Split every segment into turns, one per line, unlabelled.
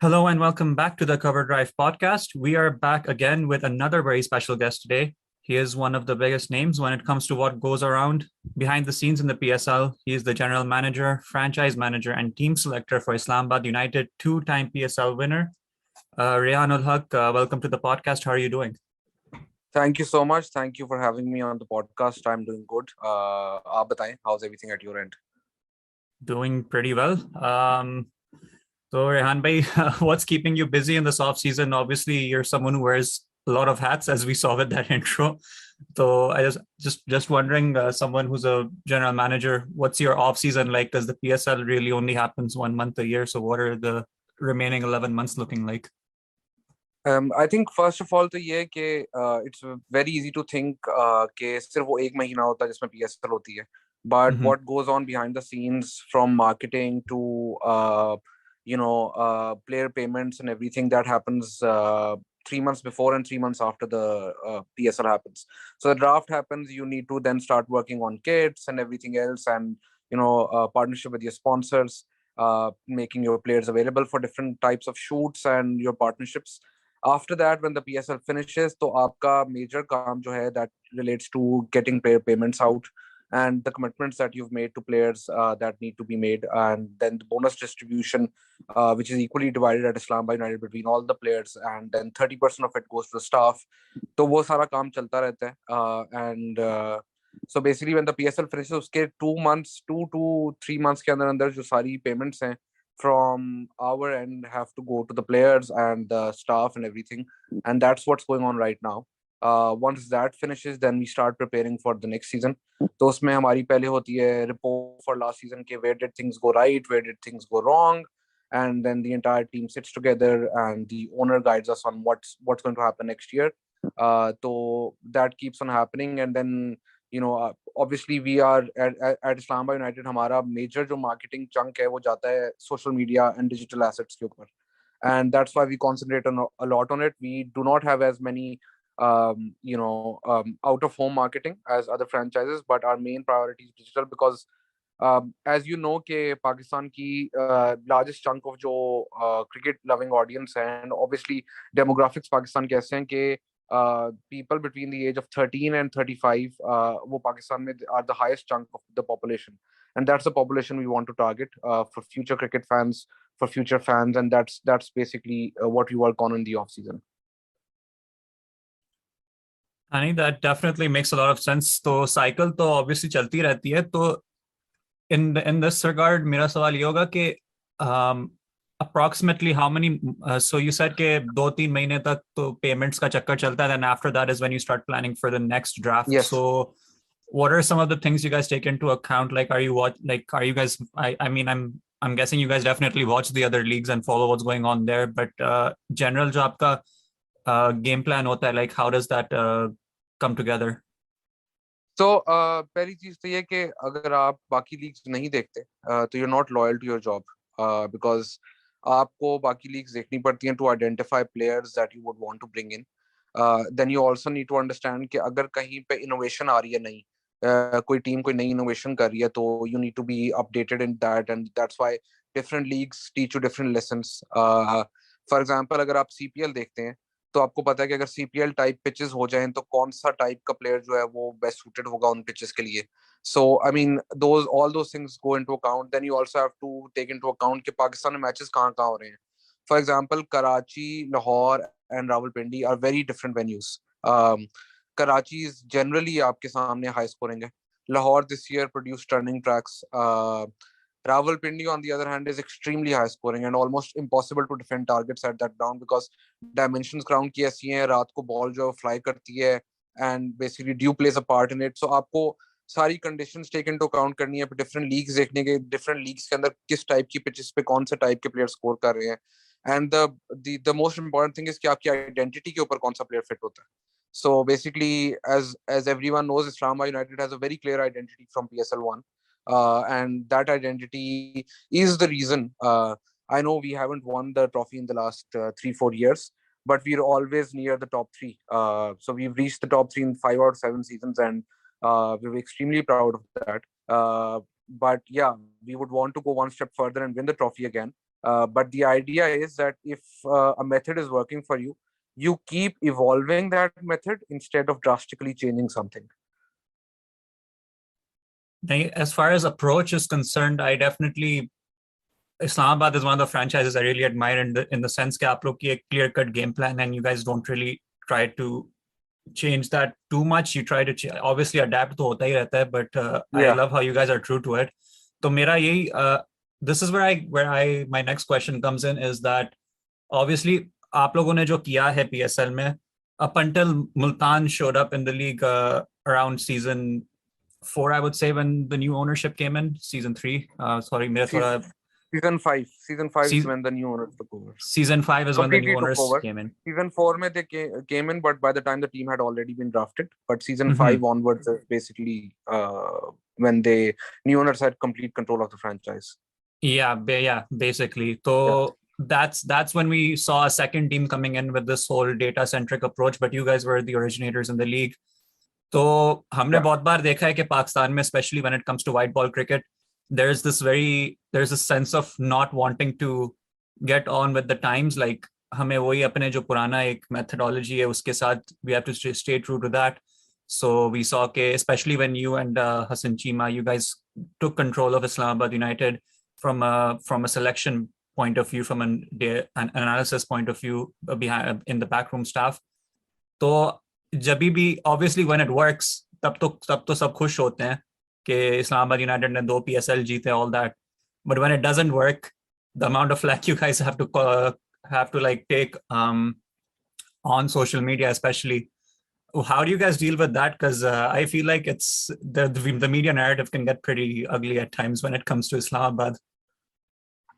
Hello and welcome back to the Cover Drive podcast. We are back again with another very special guest today. He is one of the biggest names when it comes to what goes around behind the scenes in the PSL. He is the general manager, franchise manager, and team selector for Islamabad United, two-time PSL winner. Rehan Ulhaq, welcome to the podcast. How are you doing?
Thank you so much. Thank you for having me on the podcast. I'm doing good. आप बताएं, how's everything at your end?
Doing pretty well. So Rehan bhai, what's keeping you busy in this off season? Obviously, you're someone who wears a lot of hats, as we saw with that intro. So I just wondering, someone who's a general manager, what's your off season like? Because the PSL really only happens 1 month a year. So what are the remaining 11 months looking like?
I think first of all तो ये है कि it's very easy to think कि सिर्फ वो एक महीना होता है जिसमें PSL होती है. But
Mm-hmm.
what goes on behind the scenes from marketing to player payments and everything that happens 3 months before and 3 months after the PSL happens. So the draft happens, you need to then start working on kits and everything else, and partnership with your sponsors, making your players available for different types of shoots and your partnerships. After that, when the PSL finishes, तो आपका major काम जो है that relates to getting player payments out and the commitments that you've made to players that need to be made, and then the bonus distribution, which is equally divided at Islamabad United between all the players, and then 30% of it goes to the staff. तो वो सारा काम चलता रहता है, and so basically when the PSL finishes, उसके 2 months, 2 to 3 months के अंदर जो सारी payments हैं from our end have to go to the players and the staff and everything, and that's what's going on right now. Once that finishes, then we start preparing for the next season. तो उसमें हमारी पहले होती है report for last season के where did things go right, where did things go wrong, and then the entire team sits together and the owner guides us on what's going to happen next year. So that keeps on happening, and then obviously we are at Islamabad United, हमारा major जो marketing chunk है वो जाता है social media and digital assets के ऊपर, and that's why we concentrate on a lot on it. We do not have as many out of home marketing as other franchises, but our main priority is digital because as you know कि पाकिस्तान की largest chunk of जो cricket loving audience है, and obviously demographics Pakistan के ऐसे हैं कि people between the age of 13 and 35 वो पाकिस्तान में are the highest chunk of the population, and that's the population we want to target for future cricket fans, for future fans, and that's basically what we work on in the off season.
I think that definitely makes a lot of sense. तो cycle तो obviously चलती रहती है. तो in this regard, मेरा सवाल ये होगा कि approximately how many, so you said कि 2-3 महीने तक तो payments का चक्कर चलता है, then after that is when you start planning for the next draft.
Yes.
So what are some of the things you guys take into account? Like, are you guys, I mean, I'm guessing you guys definitely watch the other leagues and follow what's going on there, but general जो आपका game plan होता है, like how does that come together?
तो पहली चीज तो ये कि अगर आप बाकी लीग्स नहीं देखते तो you're not loyal to your job, because आपको बाकी लीग्स देखनी पड़ती हैं to identify players that you would want to bring in. Then you also need to understand कि अगर कहीं पे innovation आ रही है नई, कोई टीम कोई नई innovation कर रही है, तो you need to be updated in that, and that's why different leagues teach you different lessons. For example, अगर आप CPL देखते हैं तो आपको पता है कि अगर CPL टाइप पिचेस हो जाएं तो कौन सा टाइप का प्लेयर जो है वो बेस्ट सूटेड होगा उन पिचेस के लिए. So I mean all those things go into account. Then you also have to take into account कि पाकिस्तान में मैचेस कहाँ कहाँ हो रहे हैं. For example, Karachi, Lahore and Rawalpindi are very different venues. Karachi is generally आपके सामने high scoring है. Lahore this year produced turning tracks. Rawalpindi, on the other hand, is extremely high scoring and almost impossible to defend targets at that ground because dimensions ground की ऐसी हैं, रात को ball जो fly करती है, and basically dew plays a part in it. So आपको सारी conditions take into account करनी है, different leagues देखने के, different leagues के अंदर किस type की pitches पे कौन से type के players score कर रहे हैं, and the most important thing is कि आपकी identity के ऊपर कौन सा player fit होता है. So basically, as everyone knows, Islamabad United has a very clear identity from PSL1. And that identity is the reason. I know we haven't won the trophy in the last 3-4 years, but we're always near the top three. So we've reached the top three in 5 out of 7 seasons, and we're extremely proud of that. But yeah, we would want to go one step further and win the trophy again. But the idea is that if a method is working for you, you keep evolving that method instead of drastically changing something.
As far as approach is concerned, I definitely Islamabad is one of the franchises I really admire in the sense that you have a clear-cut game plan and you guys don't really try to change that too much. You try to obviously adapt to hota hi rehta hai, but I love how you guys are true to it. So mera yahi, this is where my next question comes in is that obviously आप लोगों ने जो किया है PSL में up until Multan showed up in the league around season 4, I would say, when the new ownership came in. Season 3, sorry, मेरा थोड़ा
Season 5 is
season,
when the new owners took over.
Season 5 is when the new
Completely took
owners
over.
came in.
Season 4 mein they came in, but by the time the team had already been drafted. But season 5 onwards is basically when the new owners had complete control of the franchise.
Yeah, basically. So that's when we saw a second team coming in with this whole data-centric approach, but you guys were the originators in the league. तो हमने बहुत बार देखा है कि पाकिस्तान में, especially when it comes to white ball cricket, there's this sense of not wanting to get on with the times. Like हमें वही अपने जो पुराना एक methodology है उसके साथ we have to stay true to that. So we saw कि especially when you and Hassan Chima, you guys took control of Islamabad United from a selection point of view, from an analysis point of view, behind in the backroom staff. तो जब भी obviously when it works तब तो सब खुश होते हैं कि इस्लामाबाद यूनाइटेड ने 2 PSL जीते, all that. But when it doesn't work, the amount of flack you guys have to like take on social media especially, how do you guys deal with that? Because I feel like it's the media narrative can get pretty ugly at times when it comes to Islamabad.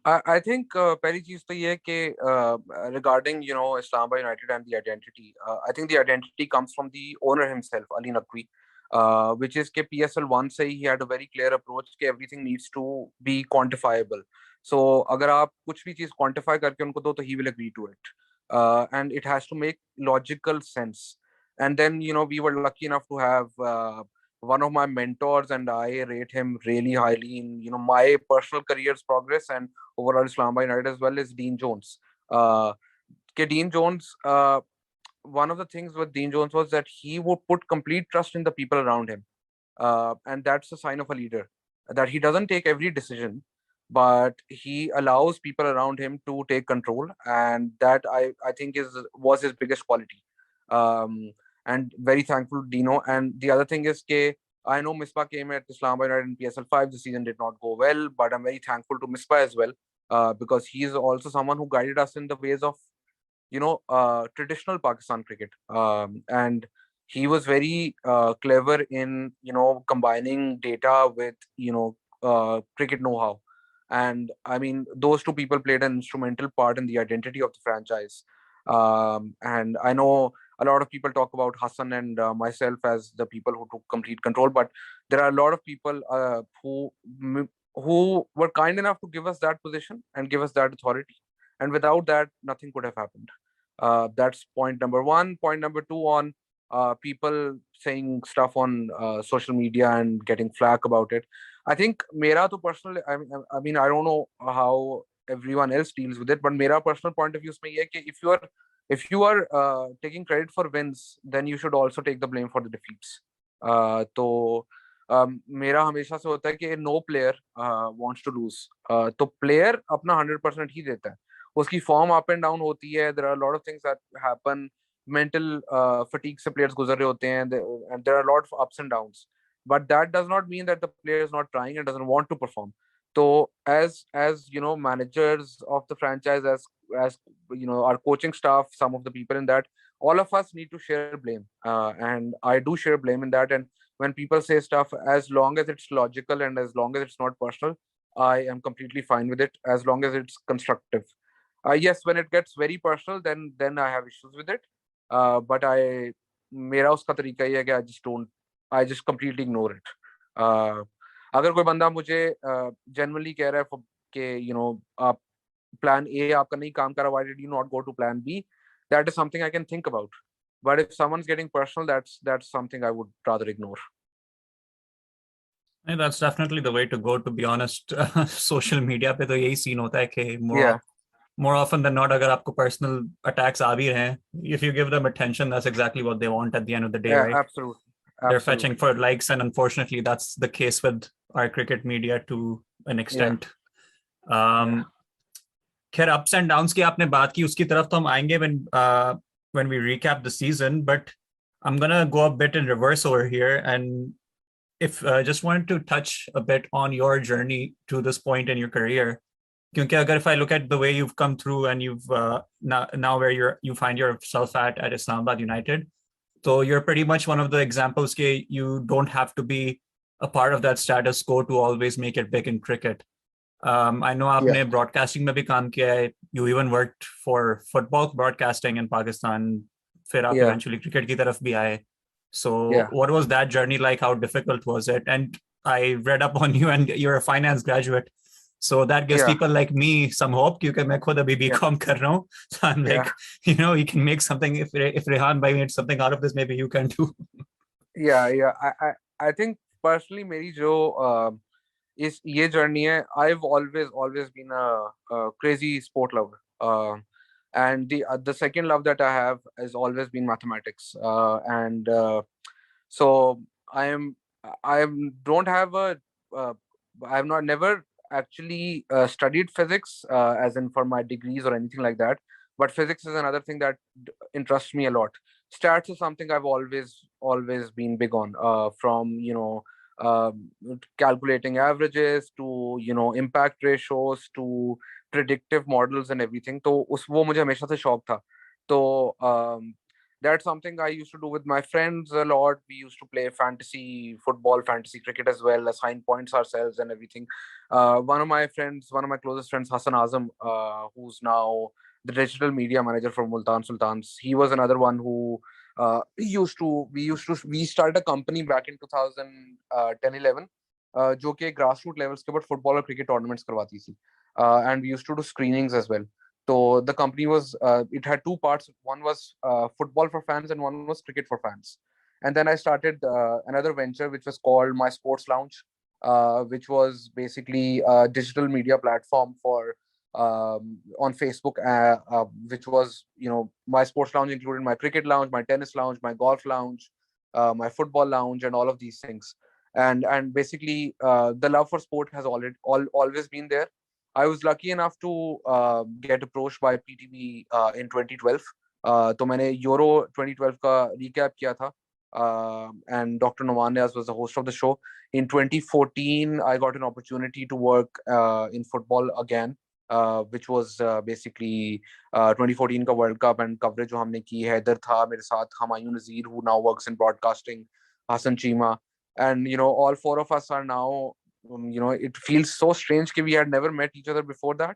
I think पहली चीज तो ये है कि regarding Islamabad United and the identity, I think the identity comes from the owner himself, Ali Naqvi, which is कि PSL 1 से he had a very clear approach कि everything needs to be quantifiable. So अगर आप कुछ भी चीज quantify करके उनको दो तो he will agree to it, and it has to make logical sense. And then we were lucky enough to have one of my mentors, and I rate him really highly in my personal career's progress and overall Islamabad United as well, is Dean Jones. Dean Jones, one of the things with Dean Jones was that he would put complete trust in the people around him, and that's a sign of a leader, that he doesn't take every decision, but he allows people around him to take control, and that I think was his biggest quality. And very thankful to Dino. And the other thing is I know Misbah came at Islamabad United in PSL 5. The season did not go well, but I'm very thankful to Misbah as well, because he's also someone who guided us in the ways of traditional Pakistan cricket, and he was very clever in combining data with cricket know-how. And I mean, those two people played an instrumental part in the identity of the franchise. And I know a lot of people talk about Hassan and myself as the people who took complete control, but there are a lot of people who were kind enough to give us that position and give us that authority, and without that nothing could have happened. That's point number one. Point number two, on people saying stuff on social media and getting flack about it. I think mera to personally, I mean, I don't know how everyone else deals with it, but mera personal point of view is ye ki if you are taking credit for wins, then you should also take the blame for the defeats. तो मेरा हमेशा से होता है कि no player wants to lose. तो player अपना 100% ही देता है. उसकी form up and down होती है. There are a lot of things that happen. Mental fatigue से players गुजर रहे होते हैं, and there are a lot of ups and downs. But that does not mean that the player is not trying and doesn't want to perform. So as managers of the franchise, as our coaching staff, some of the people in that, all of us need to share blame, and I do share blame in that. And when people say stuff, as long as it's logical and as long as it's not personal, I am completely fine with it, as long as it's constructive. Yes, when it gets very personal, then I have issues with it, but मेरा उसका तरीका ही है कि I just completely ignore it. अगर कोई बंदा मुझे genuinely कह रहा है कि आप plan A आपका नहीं काम करा, why did you not go to plan B? That is something I can think about. But if someone's getting personal, that's something I would rather ignore.
And that's definitely the way to go, to be honest. Social media पे तो यही scene होता है कि
Yeah,
more often than not, अगर आपको personal attacks आ भी रहे हैं, if you give them attention, that's exactly what they want at the end of the day,
yeah,
right?
absolutely,
They're fetching
absolutely.
for likes, and unfortunately, that's the case with our cricket media to an
Yeah,
extent.
yeah,
Um, खैर ups and downs की आपने बात की, उसकी तरफ तो हम आएंगे when we recap the season, but I'm gonna go a bit in reverse over here, and if just wanted to touch a bit on your journey to this point in your career. Because if I look at the way you've come through and you've now where you find yourself at Islamabad United, so you're pretty much one of the examples that you don't have to be a part of that status quo to always make it big in cricket. I know
yeah,
आपने broadcasting में भी काम किया है. You even worked for football broadcasting in Pakistan. फिर आप
yeah,
eventually cricket की तरफ भी आए. So
yeah,
what was that journey like? How difficult was it? And I read up on you, and you're a finance graduate. So that gives
yeah,
people like me some hope क्योंकि मैं खुद अभी
yeah,
BCom कर रहा हूँ. So I'm
yeah,
like, you can make something. If Rehan bhai made something out of this, maybe you can too.
yeah, yeah. I think personally, मेरी जो इस ये जर्नी है, I've always been a crazy sport lover. And the second love that I have has always been mathematics. And so I am I am don't have a uh, I have not never actually studied physics as in for my degrees or anything like that. But physics is another thing that interests me a lot. Stats is something I've always been big on. From um, calculating averages to impact ratios to predictive models and everything. तो उस वो मुझे हमेशा से शौक था. तो that's something I used to do with my friends a lot. We used to play fantasy football, fantasy cricket as well, assign points ourselves and everything. One of my closest friends, Hassan Azam, who's now the digital media manager for Multan Sultans, he was another one who we started a company back in 2010-11 जो कि grassroots levels के ऊपर football और cricket tournaments करवाती थी, and we used to do screenings as well. So the company it had two parts. One was football for fans and one was cricket for fans. And then I started another venture which was called My Sports Lounge, which was basically a digital media platform for on Facebook, which was, My Sports Lounge included my cricket lounge, my tennis lounge, my golf lounge, my football lounge, and all of these things. And basically, the love for sport has always been there. I was lucky enough to get approached by PTB in 2012. तो मैंने Euro 2012 का recap किया था, and Dr. Noman Niaz was the host of the show. In 2014, I got an opportunity to work in football again, which was basically 2014 का World Cup and coverage जो हमने की है. इधर था मेरे साथ हमायूं नज़ीर, who now works in broadcasting, Hassan Chima, and all four of us are now. It feels so strange that we had never met each other before that,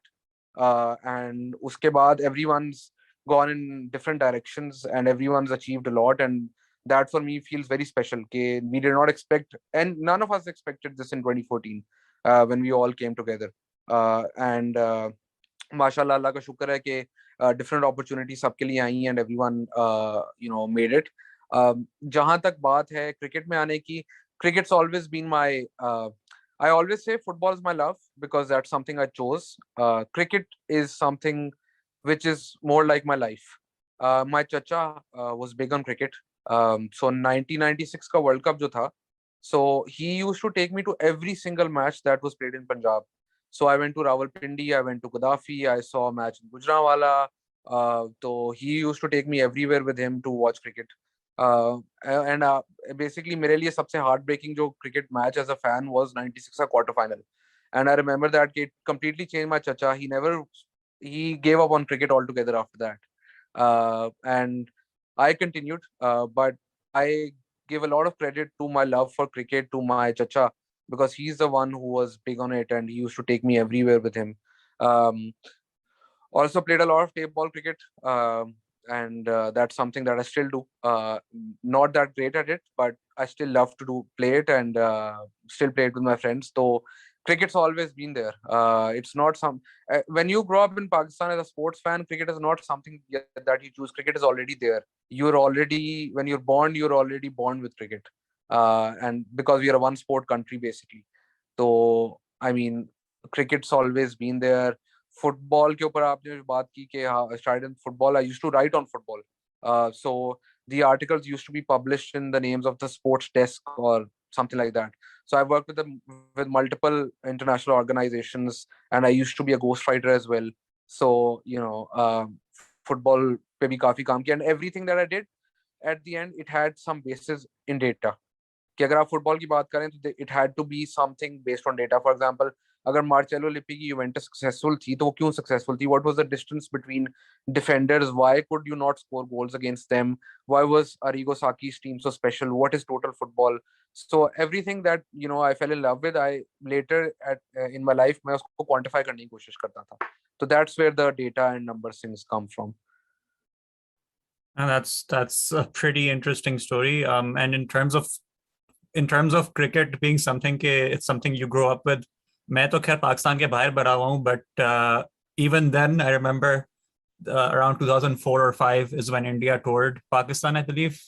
and uske baad everyone's gone in different directions and everyone's achieved a lot, and that for me feels very special. We did not expect, and none of us expected this in 2014 when we all came together, and माशाल्लाह अल्लाह का शुक्र है कि different opportunities सबके लिए आई and everyone made it. जहां तक बात है क्रिकेट में आने की, cricket's always been my I always say football is my love because that's something I chose. Cricket is something which is more like my life. My chacha was big on cricket. So 1996 का World Cup जो था, so he used to take me to every single match that was played in Punjab. So I went to Rawalpindi, I went to Gaddafi, I saw a match in Gujranwala. So he used to take me everywhere with him to watch cricket. And basically मेरे लिए सबसे heartbreaking जो cricket match as a fan was 96 का quarter final. And I remember that it completely changed my chacha. He gave up on cricket altogether after that. And I continued, but I give a lot of credit to my love for cricket to my chacha, because he's the one who was big on it and he used to take me everywhere with him. Um, Also played a lot of tape ball cricket, and that's something that I still do. Not that great at it, but I still love to play it, and still play it with my friends. So cricket's always been there. It's not when you grow up in Pakistan as a sports fan, cricket is not something that you choose. Cricket is already there. When you're born, you're already born with cricket. and because we are a one sport country basically. So I mean, cricket's always been there. Football के ऊपर आपने जो बात की कि हाँ, I started in football. I used to write on football. So the articles used to be published in the names of the sports desk or something like that. So I worked with multiple international organizations, and I used to be a ghostwriter as well. So football पे भी काफी काम किया, and everything that I did at the end it had some basis in data. कि अगर आप football की बात करें तो it had to be something based on data. For example, अगर मार्सेलो लिपी की यूवेंटस सक्सेसफुल थी तो वो क्यों सक्सेसफुल थी? What was the distance between defenders? Why could you not score goals against them? Why was Arrigo Sacchi's team so special? What is total football? So everything that I fell in love with, I later in my life मैं उसको quantify करने की कोशिश करता था. So that's where the data and numbers things come from.
And that's a pretty interesting story. And in terms of cricket being something it's something you grow up with. मैं तो खैर पाकिस्तान के बाहर बड़ा हुआ हूँ, but even then I remember around 2004 or 5 is when India toured Pakistan, I believe.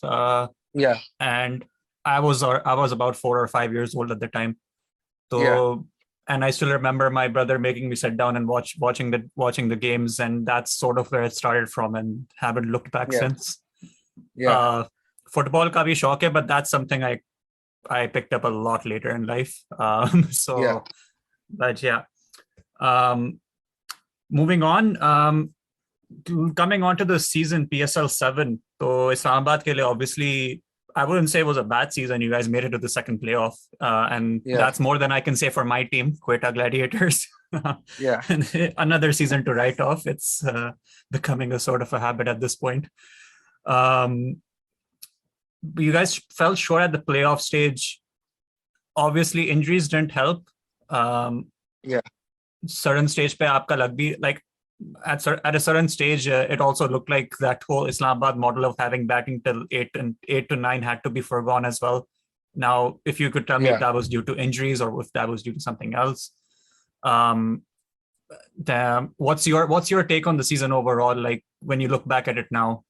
Yeah.
And I was about 4 or 5 years old at the time. So
Yeah.
and I still remember my brother making me sit down and watching the games, and that's sort of where it started from, and haven't looked back
Yeah.
since.
Yeah.
Football का भी शौक है, but that's something I picked up a lot later in life.
Yeah.
But yeah. Moving on, coming on to the season PSL 7. So Islamabad ke liye, obviously, I wouldn't say it was a bad season. You guys made it to the second playoff, and
Yeah.
that's more than I can say for my team, Quetta Gladiators.
Yeah.
Another season to write off. It's becoming a sort of a habit at this point. You guys fell short at the playoff stage. Obviously, injuries didn't help.
Yeah.
Certain stage pe aapka lag bhi, like at a certain stage, it also looked like that whole Islamabad model of having batting till 8 to 9 had to be forgone as well. Now, if you could tell me if that was due to injuries or if that was due to something else. What's your take on the season overall, like when you look back at it now?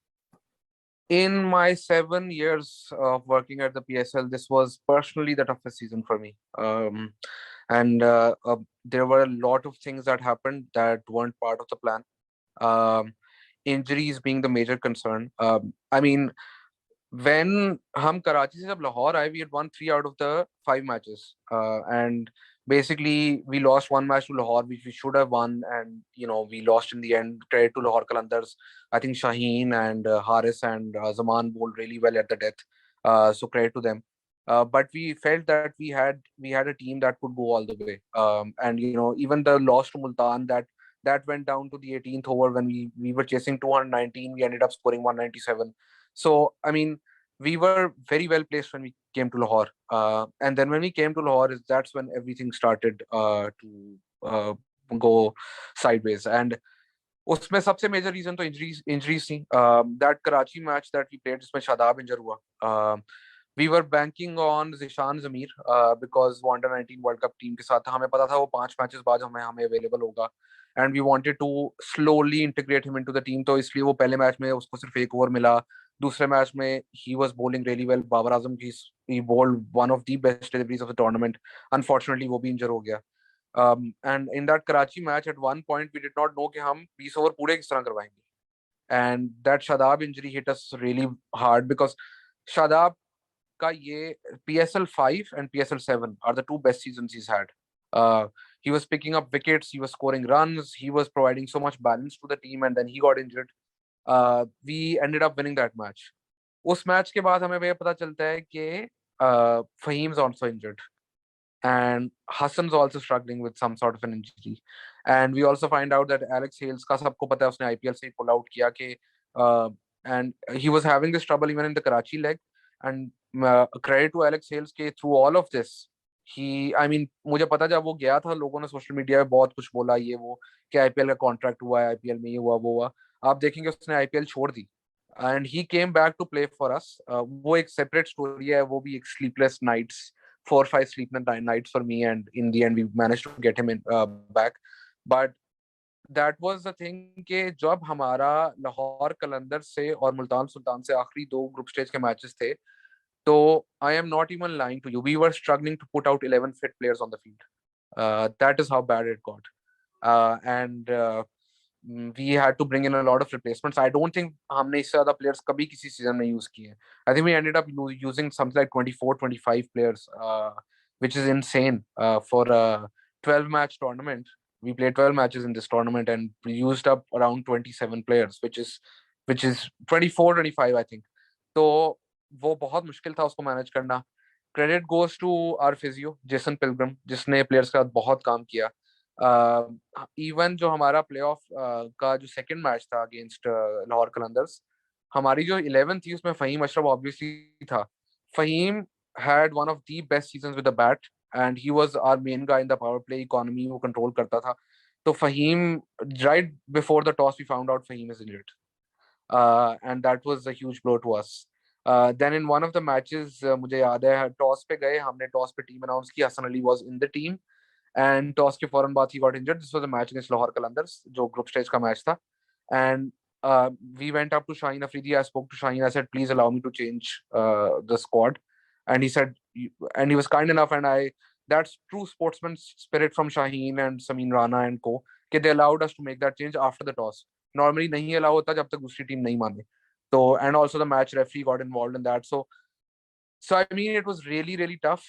In my 7 years of working at the PSL, this was personally the toughest season for me. And there were a lot of things that happened that weren't part of the plan. Injuries being the major concern. I mean, when हम कराची से जब लाहौर आए, we had won 3 out of the 5 matches. And basically, we lost one match to Lahore, which we should have won, and we lost in the end. Credit to Lahore Qalandars. I think Shaheen and Haris and Zaman bowled really well at the death. So credit to them. But we felt that we had a team that could go all the way. And even the loss to Multan, that went down to the 18th over when we were chasing 219, we ended up scoring 197. So I mean, we were very well placed when we came to Lahore. And then when we came to Lahore, that's when everything started to go sideways. And उसमें सबसे major reason तो injuries थी. That Karachi match that we played, जिसमें Shadab injured हुआ. We were banking on Zishan Zamir because वो under 19 World Cup team के साथ था. हमें पता था वो 5 matches बाद हमें available होगा. And we wanted to slowly integrate him into the team. तो इसलिए वो पहले मैच में उसको सिर्फ एक ओवर मिला. दूसरे मैच में he was bowling really well. Babar Azam, he bowled one of the best deliveries of the tournament. Unfortunately, वो भी injure हो गया. And in that Karachi match, at one point, we did not know कि हम 20 over पूरे किस तरह करवाएंगे. And that Shadab injury hit us really hard because Shadab का ये PSL 5 and PSL 7 are the two best seasons he's had. He was picking up wickets, he was scoring runs, he was providing so much balance to the team, and then he got injured. We ended up winning that match. उस match के बाद हमें ये पता चलता है कि Fahim's also injured, and Hassan's also struggling with some sort of an injury. And we also find out that Alex Hales का सबको पता है उसने IPL से pull out किया कि and he was having this trouble even in the Karachi leg. And credit to Alex Hales के through all of this, I mean, मुझे पता जब वो गया था, लोगों ने सोशल मीडिया में बहुत कुछ बोला ये वो कि IPL का कॉन्ट्रैक्ट हुआ है, IPL में ये हुआ वो हुआ. आप देखेंगे उसने IPL छोड़ दी. And he came back to play for us. वो एक separate story है, वो भी एक sleepless nights, 4 or 5 sleepless nights for me, and in the end we managed to get him in back. But that was the thing कि जब हमारा लाहौर कलंदर से और मुल्तान सुल्तान से आखिरी 2 ग्रुप स्टेज के मैचेस थे, So I am not even lying to you. We were struggling to put out 11 fit players on the field. That is how bad it got. And we had to bring in a lot of replacements. I don't think हमने इससे ज़्यादा players कभी किसी season में use किए. I think we ended up using something like 24, 25 players, which is insane for a 12-match tournament. We played 12 matches in this tournament and we used up around 27 players, which is 24, 25, I think. तो वो बहुत मुश्किल था उसको manage करना. Credit goes to our physio Jason Pilgrim, जिसने players के साथ बहुत काम किया. इवन जो हमारा प्लेऑफ का जो सेकंड मैच था अगेंस्ट लाहौर कलंदर्स, हमारी जो 11 थी उसमें फहीम अशरफ ऑब्वियसली था. Fahim had one of the best seasons with the bat and he was our main guy in the power play economy. वो कंट्रोल करता था. तो Fahim, right before the toss we found out Fahim is injured, and that was a huge blow to us. Then in one of the matches, मुझे याद है toss पे गए, हमने टॉस पे टीम अनाउंस की, Hasan Ali was in the team, and toss के फौरन बाद he got injured. This was a match against Lahore Qalandars, जो group stage का मैच था. And we went up to Shaheen Afridi. I spoke to Shaheen. I said, please allow me to change the squad. And he said, and he was kind enough. And that's true sportsman spirit from Shaheen and Samin Rana and co. कि they allowed us to make that change after the toss. Normally नहीं allow होता जब तक दूसरी team नहीं माने. So, and also the match referee got involved in that. So I mean, it was really, really tough.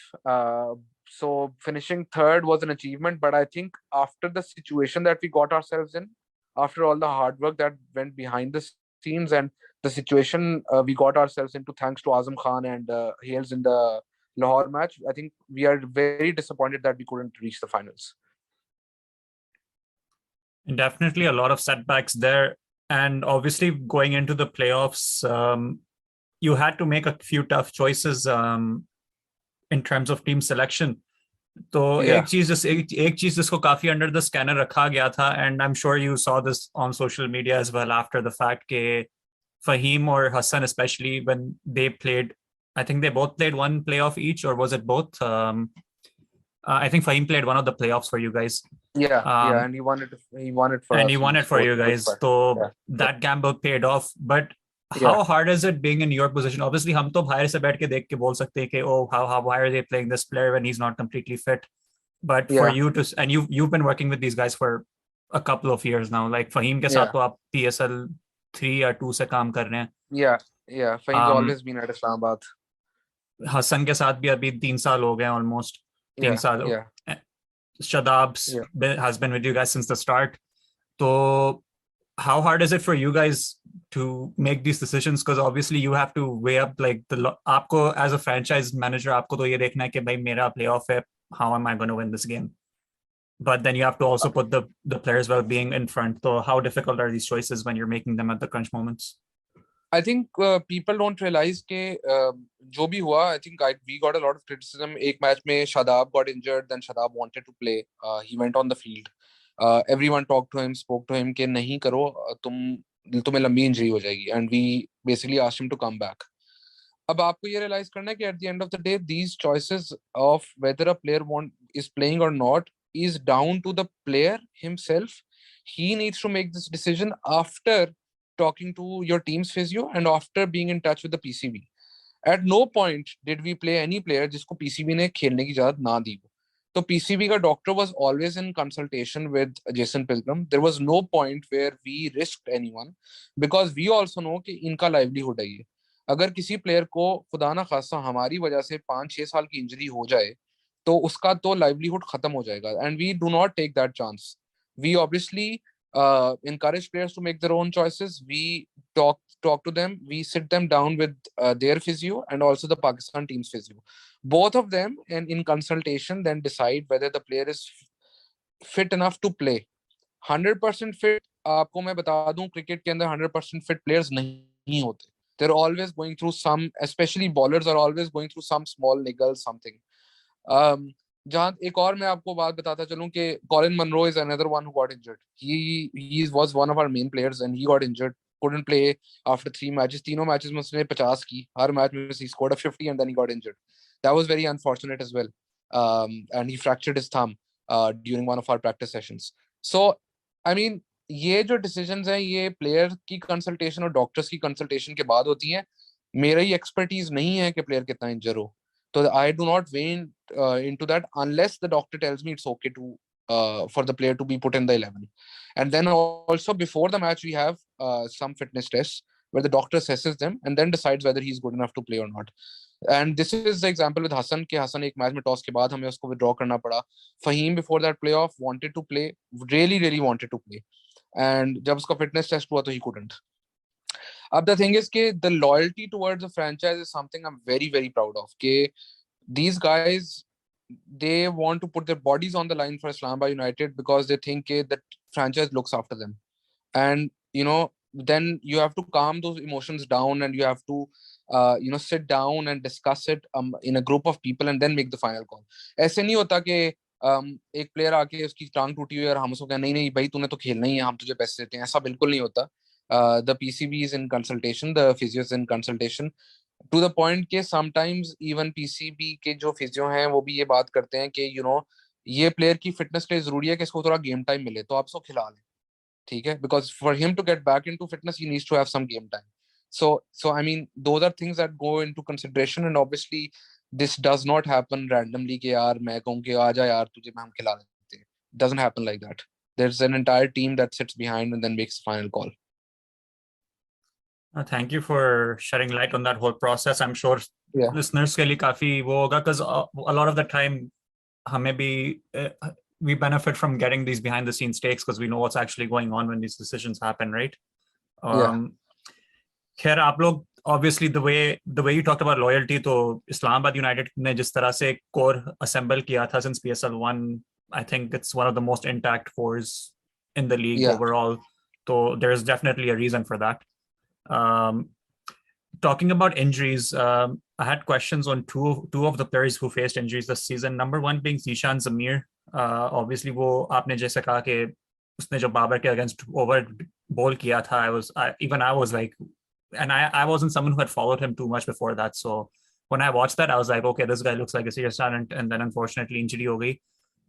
So finishing third was an achievement, but I think after the situation that we got ourselves in, after all the hard work that went behind the scenes and the situation we got ourselves into, thanks to Azam Khan and Hales in the Lahore match, I think we are very disappointed that we couldn't reach the finals.
Definitely a lot of setbacks there. And obviously going into the playoffs, you had to make a few tough choices in terms of team selection. तो एक चीज जिसको काफी under the scanner रखा गया था, and I am sure you saw this on social media as well after the fact के फहीम और Hasan especially when they played, I think they both played one playoff each, और was it both? I think Fahim played one of the playoffs for you guys.
And he won it for
and
us.
He won it for you guys. So that gamble paid off. But how hard is it being in your position? Obviously, हम तो बाहर से बैठ के देख के बोल सकते हैं कि how why are they playing this player when he's not completely fit? But for you to, and you've been working with these guys for a couple of years now. Like Fahim के साथ तो आप PSL 3 या 2 से काम कर रहे हैं.
Fahim's always been at Islamabad.
Hasan के साथ भी अभी 3 साल हो गए almost. 3 साल. Shadab has been with you guys since the start. So how hard is it for you guys to make these decisions? Because obviously you have to weigh up like आपको as a franchise manager आपको तो ये देखना है कि भाई मेरा playoff है, how am I going to win this game? But then you have to also put the players' well-being in front. So how difficult are these choices when you're making them at the crunch moments?
I think people don't realize के जो भी हुआ, I think we got a lot of criticism. एक match में Shadab got injured, then Shadab wanted to play. He went on the field. Everyone talked to him, spoke to him कि नहीं करो, तुम्हें लंबी इंजरी हो जाएगी. And we basically asked him to come back. अब आपको ये realize करना है कि at the end of the day, these choices of whether a player is playing or not is down to the player himself. He needs to make this decision after talking to your team's physio and after being in touch with the PCB. At no point did we play any player जिसको PCB ने खेलने की इजाजत ना दी हो. तो PCB का doctor was always in consultation with Jason Pilgrim. There was no point where we risked anyone because we also know कि इनका livelihood है ये. अगर किसी प्लेयर को खुदा ना खास्ता हमारी वजह से 5-6 साल की इंजरी हो जाए तो उसका तो लाइवलीहुड खत्म हो जाएगा. And we do not take that chance. We obviously encourage players to make their own choices. We talk to them. We sit them down with their physio and also the Pakistan team's physio. Both of them, and in consultation, then decide whether the player is fit enough to play. 100% fit, आपको मैं बता दूं, cricket के अंदर 100% fit players नहीं होते. They're always going through some, especially bowlers are always going through some small niggle, something. जहां एक और मैं आपको बात बताता चलूं कि Colin Munro is another one who got injured. He was one of our main players and he got injured, couldn't play after 3 matches. तीनों मैचेस में उसने 50 की, हर मैच में he scored a 50 and then he got injured. That was very unfortunate as well. And he fractured his thumb during one of our practice sessions. So I mean, ये जो decisions हैं ये player की consultation और doctors की consultation के बाद होती हैं. मेरा ही एक्सपर्टीज नहीं है कि प्लेयर कितना इंजर हो. तो I do not wait into that unless the doctor tells me it's okay to for the player to be put in the 11. And then also before the match we have some fitness tests where the doctor assesses them and then decides whether he's good enough to play or not. And this is the example with Hassan कि Hassan एक match में toss के बाद हमें उसको withdraw करना पड़ा. Faheem before that playoff wanted to play, really wanted to play, and जब उसका fitness test हुआ तो he couldn't. अब the thing is कि the loyalty towards the franchise is something I'm very proud of. कि these guys, they want to put their bodies on the line for Islamabad United because they think that franchise looks after them. And then you have to calm those emotions down and you have to sit down and discuss it in a group of people and then make the final call. ऐसे नहीं होता कि एक player आके उसकी टांग टूटी हुई और हम उसको कहें नहीं नहीं भाई तूने तो खेलना ही है, हम तुझे पैसे देते हैं. ऐसा बिल्कुल नहीं होता. The PCB is in consultation, the physio is in consultation, to the point के समटाइम्स इवन पीसीबी के जो फिजियो हैं वो भी ये बात करते हैं कि ये प्लेयर की फिटनेस के लिए जरूरी है कि इसको थोड़ा गेम टाइम मिले तो आप इसको खिला लें, ठीक है, because for him to get back into fitness he needs to have some game time. so I mean those are things that go into consideration, and obviously this does not happen randomly कि यार मैं कहूँ कि आ जा यार तुझे हम खिला देते हैं. Doesn't happen like that. There's an entire team that sits behind and then makes the final call.
Thank you for shedding light on that whole process. I'm sure listeners के लिए काफी वो होगा because a lot of the time हमें भी we benefit from getting these behind the scenes takes because we know what's actually going on when these decisions happen, right? खैर आप लोग obviously the way you talked about loyalty, तो Islamabad United ने जिस तरह से core assemble किया था since PSL 1, I think it's one of the most intact cores in the league overall. So there's definitely a reason for that. Talking about injuries, I had questions on two of the players who faced injuries this season. Number one being Zishan Zamir. Obviously, वो आपने जैसे कहा कि उसने जो बाबर के against over ball किया था, I was like, and I wasn't someone who had followed him too much before that. So when I watched that, I was like, okay, this guy looks like a serious talent. And then unfortunately injury हो गई.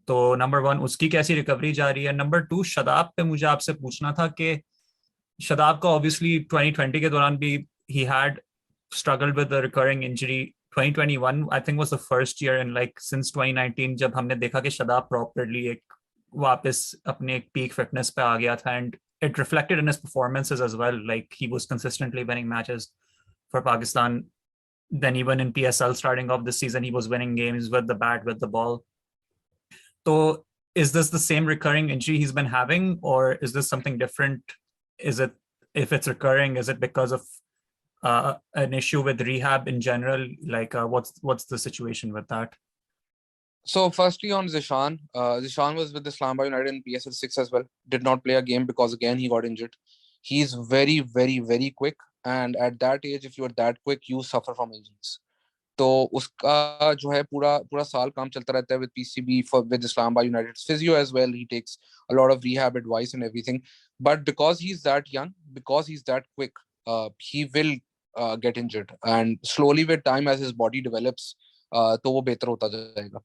तो number one उसकी कैसी recovery जा रही है. Number two Shadab पे मुझे आपसे पूछना था कि शदाब का obviously 2020 के दौरान भी he had struggled with a recurring injury. 2021 I think was the first year in like since 2019 जब हमने देखा कि शदाब properly एक वापस अपने peak fitness पे आ गया था, and it reflected in his performances as well. Like he was consistently winning matches for Pakistan. Then even in PSL starting off this season, he was winning games with the bat, with the ball. So is this the same recurring injury he's been having, or is this something different? Is it, if it's recurring, is it because of an issue with rehab in general? Like what's the situation with that?
So firstly on Zishan, Zishan was with Islamabad United in PSL 6 as well. Did not play a game because again he got injured. He's very quick, and at that age if you are that quick you suffer from injuries. तो उसका जो है पूरा साल काम चलता रहता है with PCB with Islamabad United's physio as well. He takes a lot of rehab advice and everything. But because he's that young, because he's that quick, he will get injured. And slowly with time as his body develops, तो वो बेहतर होता जाएगा.